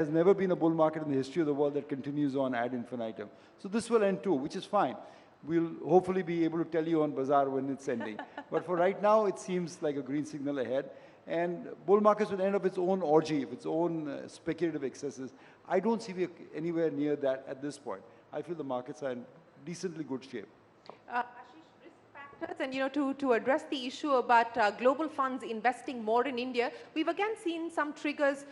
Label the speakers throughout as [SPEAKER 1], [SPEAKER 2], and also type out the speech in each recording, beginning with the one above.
[SPEAKER 1] There's never been a bull market in the history of the world that continues on ad infinitum. So this will end too, which is fine. We'll hopefully be able to tell you on Bazaar when it's ending. But for right now, it seems like a green signal ahead. And bull markets will end up its own orgy, its own speculative excesses. I don't see we're anywhere near that at this point. I feel the markets are in decently good shape.
[SPEAKER 2] And to address the issue about global funds investing more in India, we've again seen some triggers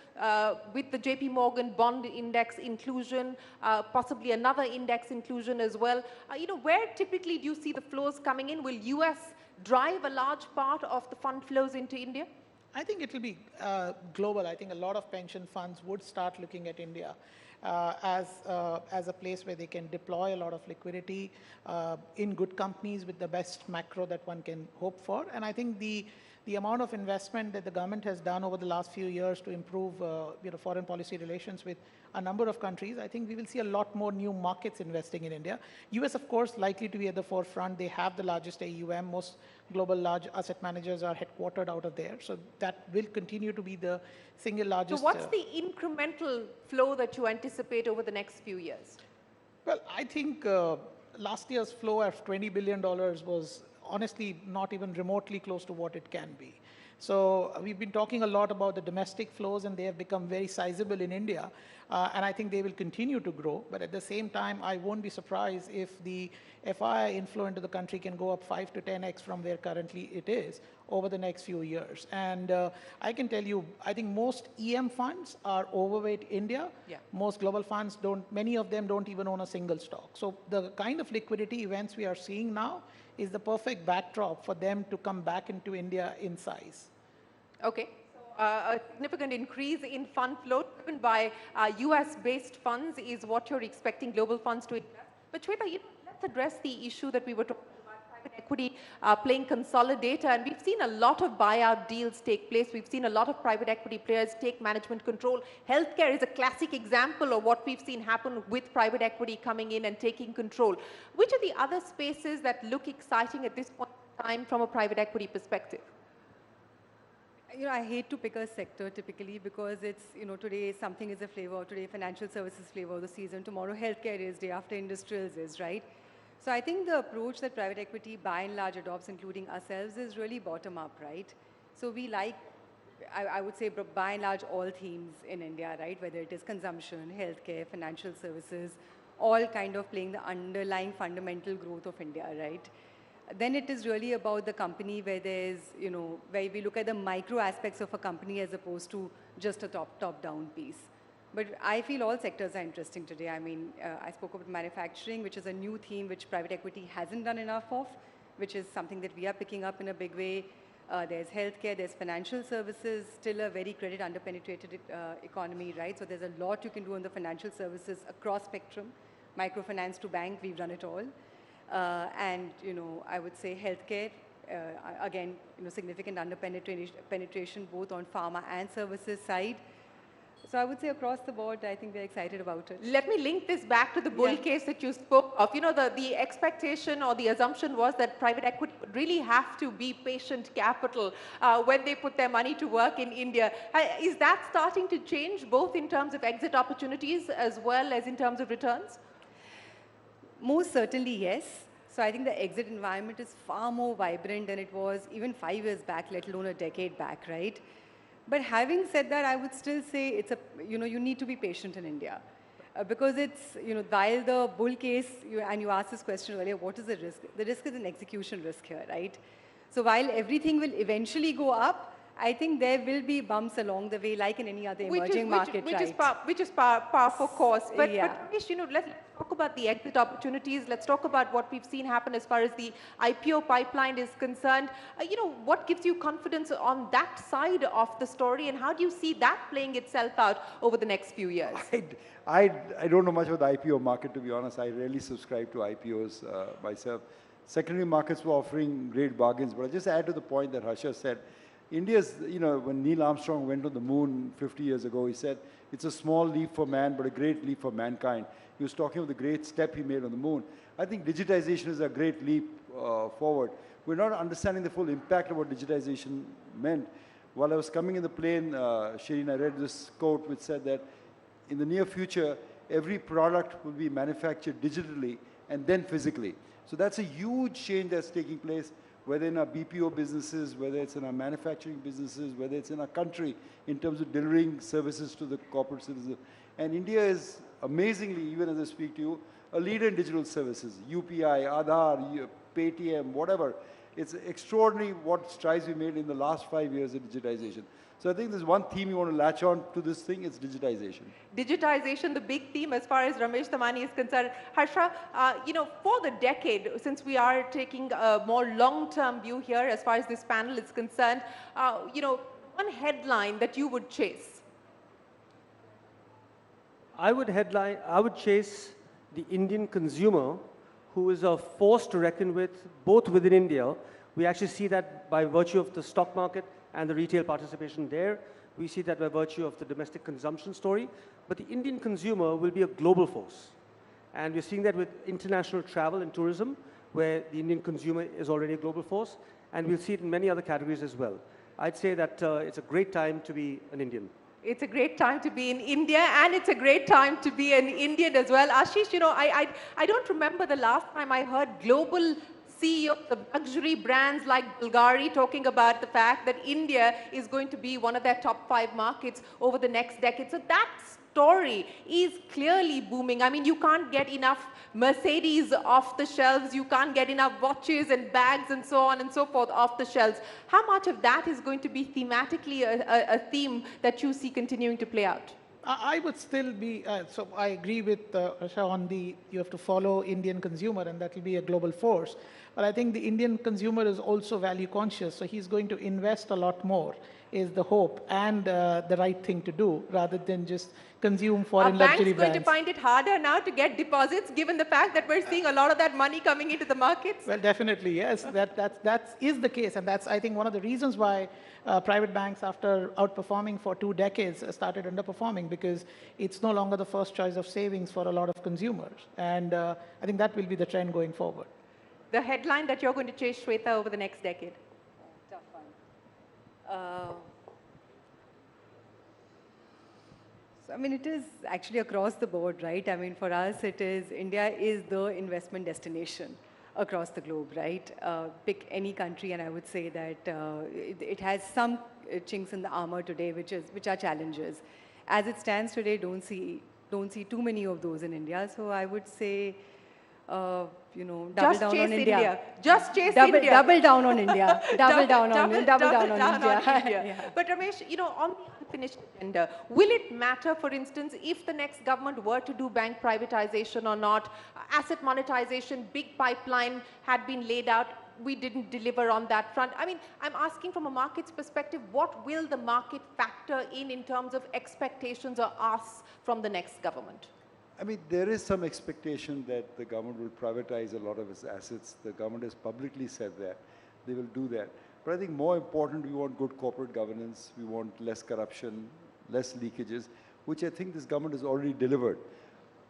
[SPEAKER 2] with the JP Morgan bond index inclusion, possibly another index inclusion as well. Where typically do you see the flows coming in? Will US drive a large part of the fund flows into India?
[SPEAKER 3] I think it will be global. I think a lot of pension funds would start looking at India as a place where they can deploy a lot of liquidity in good companies with the best macro that one can hope for. And I think the amount of investment that the government has done over the last few years to improve foreign policy relations with a number of countries, I think we will see a lot more new markets investing in India. US, of course, likely to be at the forefront. They have the largest AUM. Most global large asset managers are headquartered out of there. So that will continue to be the single largest.
[SPEAKER 2] So what's the incremental flow that you anticipate over the next few years?
[SPEAKER 3] Well, I think last year's flow of $20 billion was honestly not even remotely close to what it can be. So we've been talking a lot about the domestic flows, and they have become very sizable in India. And I think they will continue to grow. But at the same time, I won't be surprised if the FII inflow into the country can go up 5 to 10x from where currently it is over the next few years. And I can tell you, I think most EM funds are overweight India.
[SPEAKER 2] Yeah.
[SPEAKER 3] Most global funds don't, many of them don't even own a single stock. So the kind of liquidity events we are seeing now is the perfect backdrop for them to come back into India in size.
[SPEAKER 2] Okay. A significant increase in fund flow driven by US-based funds is what you're expecting global funds to invest. But Shweta, let's address the issue that we were talking about, private equity playing consolidator. And we've seen a lot of buyout deals take place. We've seen a lot of private equity players take management control. Healthcare is a classic example of what we've seen happen with private equity coming in and taking control. Which are the other spaces that look exciting at this point in time from a private equity perspective?
[SPEAKER 4] I hate to pick a sector typically because it's, today something is a flavor, today financial services flavor of the season, tomorrow healthcare is, day after industrials is, right? So I think the approach that private equity by and large adopts, including ourselves, is really bottom up, right? So we like, I would say by and large all themes in India, right? Whether it is consumption, healthcare, financial services, all kind of playing the underlying fundamental growth of India, right? Then it is really about the company where there's, where we look at the micro aspects of a company as opposed to just a top-down piece. But I feel all sectors are interesting today. I mean, I spoke about manufacturing, which is a new theme which private equity hasn't done enough of, which is something that we are picking up in a big way. There's healthcare, there's financial services, still a very credit underpenetrated economy, right? So there's a lot you can do on the financial services across spectrum, microfinance to bank, we've done it all. And, I would say healthcare, again, significant underpenetration both on pharma and services side. So I would say across the board, I think we're excited about it.
[SPEAKER 2] Let me link this back to the bull case that you spoke of. The expectation or the assumption was that private equity would really have to be patient capital when they put their money to work in India. Is that starting to change both in terms of exit opportunities as well as in terms of returns?
[SPEAKER 4] Most certainly, yes. So I think the exit environment is far more vibrant than it was even 5 years back, let alone a decade back, right? But having said that, I would still say it's you need to be patient in India. Because it's, while the bull case, and you asked this question earlier, what is the risk? The risk is an execution risk here, right? So while everything will eventually go up, I think there will be bumps along the way, like in any other emerging market, right?
[SPEAKER 2] Which is par for course. But Ramesh, let's talk about the exit opportunities. Let's talk about what we've seen happen as far as the IPO pipeline is concerned. What gives you confidence on that side of the story, and how do you see that playing itself out over the next few years?
[SPEAKER 1] I don't know much about the IPO market, to be honest. I rarely subscribe to IPOs myself. Secondary markets were offering great bargains, but I'll just add to the point that Harsha said. India's, when Neil Armstrong went on the moon 50 years ago, he said, it's a small leap for man, but a great leap for mankind. He was talking of the great step he made on the moon. I think digitization is a great leap forward. We're not understanding the full impact of what digitization meant. While I was coming in the plane, Shireen, I read this quote which said that in the near future, every product will be manufactured digitally and then physically. So that's a huge change that's taking place, whether in our BPO businesses, whether it's in our manufacturing businesses, whether it's in our country, in terms of delivering services to the corporate citizens. And India is amazingly, even as I speak to you, a leader in digital services, UPI, Aadhaar, Paytm, whatever. It's extraordinary what strides we made in the last 5 years in digitization. So I think there's one theme you want to latch on to this thing, it's digitization.
[SPEAKER 2] Digitization, the big theme as far as Ramesh Damani is concerned. Harsha, for the decade, since we are taking a more long-term view here as far as this panel is concerned, one headline that you would chase.
[SPEAKER 5] I would chase the Indian consumer, who is a force to reckon with, both within India. We actually see that by virtue of the stock market and the retail participation there. We see that by virtue of the domestic consumption story. But the Indian consumer will be a global force. And we're seeing that with international travel and tourism, where the Indian consumer is already a global force. And we'll see it in many other categories as well. I'd say that it's a great time to be an Indian.
[SPEAKER 2] It's a great time to be in India, and it's a great time to be an Indian as well. Ashish, I don't remember the last time I heard global CEOs of luxury brands like Bulgari talking about the fact that India is going to be one of their top 5 markets over the next decade. So that story is clearly booming. I mean, you can't get enough Mercedes off the shelves. You can't get enough watches and bags and so on and so forth off the shelves. How much of that is going to be thematically a theme that you see continuing to play out?
[SPEAKER 3] I would still be, so I agree with Harsha on you have to follow Indian consumer, and that will be a global force. But I think the Indian consumer is also value conscious, so he's going to invest a lot more, is the hope, and the right thing to do, rather than just consume foreign luxury brands.
[SPEAKER 2] Are banks going to find it harder now to get deposits, given the fact that we're seeing a lot of that money coming into the markets?
[SPEAKER 3] Well, definitely, yes. That is the case, and that's, I think, one of the reasons why private banks, after outperforming for 2 decades, started underperforming, because it's no longer the first choice of savings for a lot of consumers. And I think that will be the trend going forward.
[SPEAKER 2] The headline that you're going to chase, Shweta, over the next decade?
[SPEAKER 4] Tough one. So, I mean, it is actually across the board, right? I mean, for us, India is the investment destination across the globe, right? Pick any country, and I would say that it has some chinks in the armor today, which are challenges. As it stands today, don't see too many of those in India. So I would say, double down on India.
[SPEAKER 2] Just chase India.
[SPEAKER 4] Double down on India. Double down on India.
[SPEAKER 2] Yeah. But Ramesh, on the unfinished agenda, will it matter, for instance, if the next government were to do bank privatization or not? Asset monetization, big pipeline had been laid out. We didn't deliver on that front. I mean, I'm asking from a market's perspective, what will the market factor in terms of expectations or asks from the next government?
[SPEAKER 1] I mean, there is some expectation that the government will privatize a lot of its assets. The government has publicly said that. They will do that. But I think more important, we want good corporate governance. We want less corruption, less leakages, which I think this government has already delivered.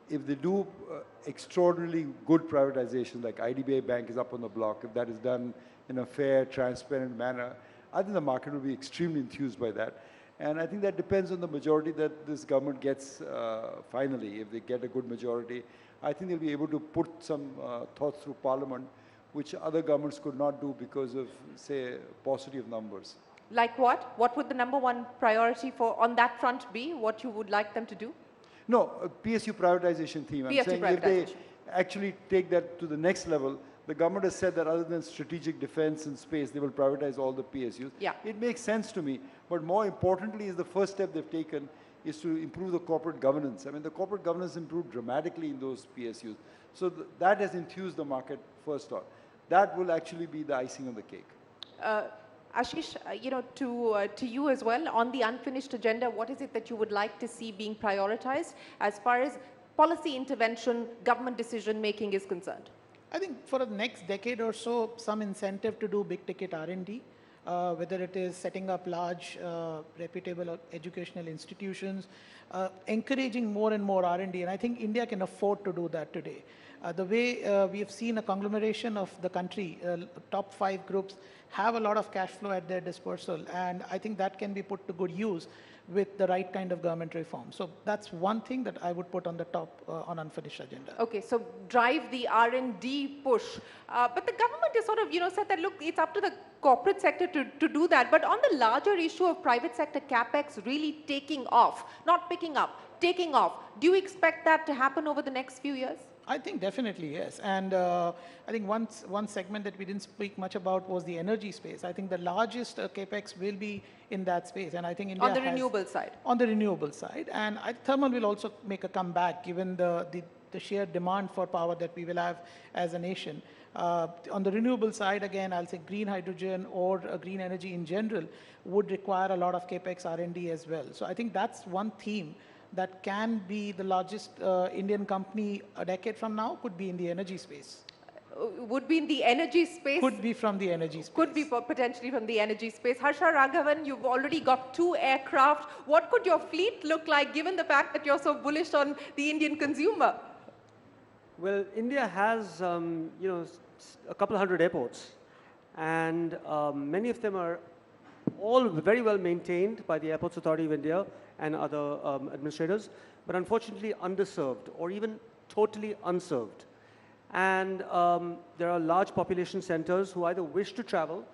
[SPEAKER 1] If they do extraordinarily good privatization, like IDBI Bank is up on the block, if that is done in a fair, transparent manner, I think the market will be extremely enthused by that. And I think that depends on the majority that this government gets finally. If they get a good majority, I think they'll be able to put some thoughts through Parliament, which other governments could not do because of, say, paucity of numbers.
[SPEAKER 2] Like what? What would the #1 priority on that front be? What you would like them to do?
[SPEAKER 1] No, PSU privatization theme. I'm saying if they actually take that to the next level, the government has said that other than strategic defense and space, they will privatize all the PSUs.
[SPEAKER 2] Yeah.
[SPEAKER 1] It makes sense to me. But more importantly, is the first step they've taken is to improve the corporate governance. I mean, the corporate governance improved dramatically in those PSUs. So that has enthused the market first on. That will actually be the icing on the cake.
[SPEAKER 2] Ashish, to you as well, on the unfinished agenda, what is it that you would like to see being prioritized as far as policy intervention, government decision-making is concerned?
[SPEAKER 3] I think for the next decade or so, some incentive to do big-ticket R&D. whether it is setting up large, reputable educational institutions, encouraging more and more R&D, and I think India can afford to do that today. The way we have seen a conglomeration of the country, top 5 groups have a lot of cash flow at their disposal, and I think that can be put to good use with the right kind of government reform. So that's one thing that I would put on the top on unfinished agenda.
[SPEAKER 2] Okay, so drive the R&D push. But the government has sort of, said that, look, it's up to the corporate sector to do that. But on the larger issue of private sector capex really taking off, not picking up, taking off, do you expect that to happen over the next few years?
[SPEAKER 3] I think definitely yes, and I think one segment that we didn't speak much about was the energy space. I think the largest capex will be in that space, and I think India
[SPEAKER 2] on the renewable side.
[SPEAKER 3] On the renewable side, and thermal will also make a comeback given the sheer demand for power that we will have as a nation. On the renewable side, again, I'll say green hydrogen or green energy in general would require a lot of capex R&D as well. So I think that's one theme that can be the largest Indian company a decade from now, could be in the energy space.
[SPEAKER 2] Would be in the energy space?
[SPEAKER 3] Could be from the energy space.
[SPEAKER 2] Could be potentially from the energy space. Harsha, Raghavan, you've already got 2 aircraft. What could your fleet look like given the fact that you're so bullish on the Indian consumer?
[SPEAKER 5] Well, India has, a couple hundred airports, and many of them are all very well maintained by the Airports Authority of India and other administrators, but unfortunately underserved or even totally unserved. And there are large population centers who either wish to travel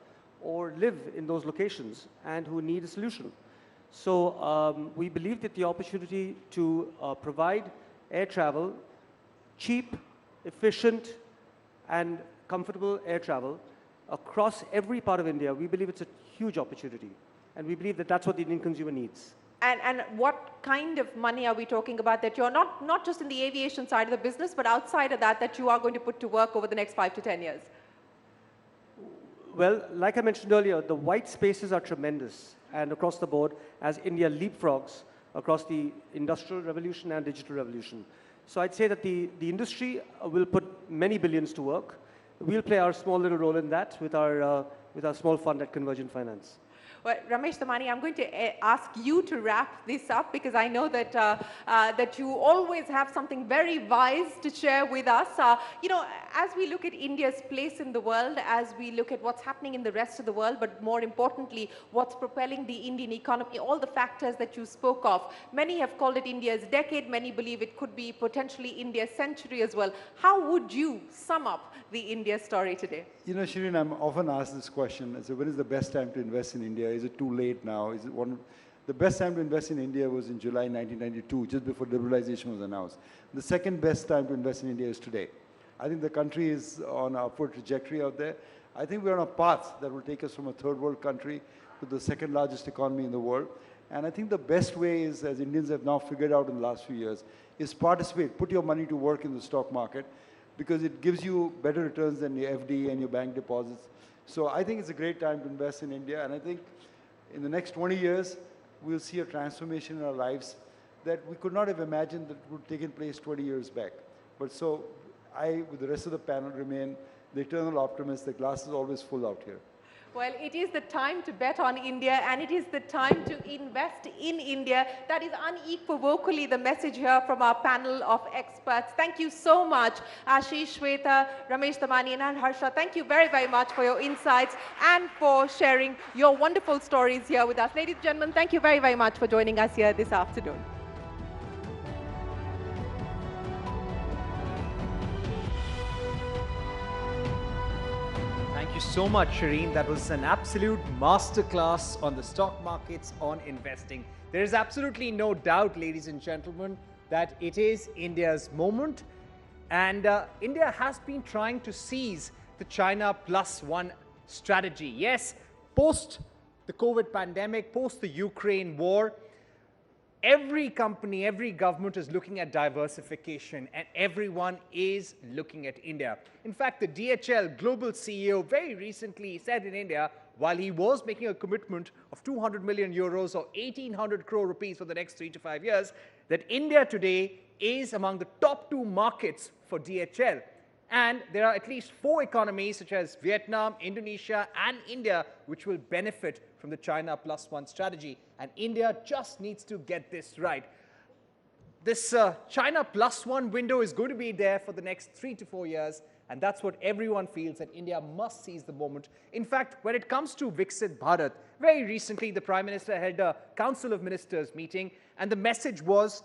[SPEAKER 5] or live in those locations and who need a solution. So we believe that the opportunity to provide air travel, cheap, efficient, and comfortable air travel across every part of India, we believe it's a huge opportunity. And we believe that that's what the Indian consumer needs.
[SPEAKER 2] And what kind of money are we talking about that you're not just in the aviation side of the business, but outside of that you are going to put to work over the next 5 to 10 years?
[SPEAKER 5] Well, like I mentioned earlier, the white spaces are tremendous and across the board as India leapfrogs across the industrial revolution and digital revolution. So I'd say that the industry will put many billions to work. We'll play our small little role in that with our small fund at Convergent Finance.
[SPEAKER 2] Well, Ramesh, Damani, I'm going to ask you to wrap this up because I know that that you always have something very wise to share with us. As we look at India's place in the world, as we look at what's happening in the rest of the world, but more importantly, what's propelling the Indian economy, all the factors that you spoke of, many have called it India's decade, many believe it could be potentially India's century as well. How would you sum up the India story today?
[SPEAKER 1] Shireen, I'm often asked this question. I say, when is the best time to invest in India? Is it too late now? Is it the best time to invest in India was in July 1992, just before liberalization was announced. The second best time to invest in India is today. I think the country is on an upward trajectory out there. I think we're on a path that will take us from a third world country to the second largest economy in the world. And I think the best way is, as Indians have now figured out in the last few years, is participate, put your money to work in the stock market, because it gives you better returns than your FD and your bank deposits. So I think it's a great time to invest in India, and I think in the next 20 years, we'll see a transformation in our lives that we could not have imagined that would have taken place 20 years back. But so I, with the rest of the panel, remain the eternal optimist. The glass is always full out here.
[SPEAKER 2] Well, it is the time to bet on India and it is the time to invest in India. That is unequivocally the message here from our panel of experts. Thank you so much, Aashish, Shweta, Ramesh, Damani, and Harsha. Thank you very, very much for your insights and for sharing your wonderful stories here with us. Ladies and gentlemen, thank you very, very much for joining us here this afternoon.
[SPEAKER 6] Thank you so much, Shireen. That was an absolute masterclass on the stock markets, on investing. There is absolutely no doubt, ladies and gentlemen, that it is India's moment. And India has been trying to seize the China Plus One strategy. Yes, post the COVID pandemic, post the Ukraine war, every company, every government is looking at diversification and everyone is looking at India. In fact, the DHL global CEO very recently said in India, while he was making a commitment of 200 million euros or 1,800 crore rupees for the next 3 to 5 years, that India today is among the top 2 markets for DHL. And there are at least 4 economies such as Vietnam, Indonesia and India which will benefit from the China Plus One strategy. And India just needs to get this right. This China Plus One window is going to be there for the next 3 to 4 years. And that's what everyone feels, that India must seize the moment. In fact, when it comes to Viksit Bharat, very recently the Prime Minister held a Council of Ministers meeting, and the message was,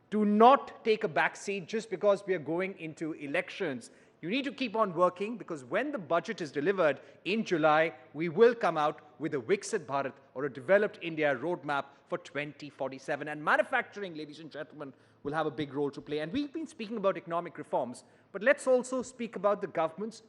[SPEAKER 6] do not take a backseat just because we are going into elections. You need to keep on working, because when the budget is delivered in July, we will come out with a Viksit Bharat, or a developed India roadmap for 2047. And manufacturing, ladies and gentlemen, will have a big role to play. And we've been speaking about economic reforms, but let's also speak about the government's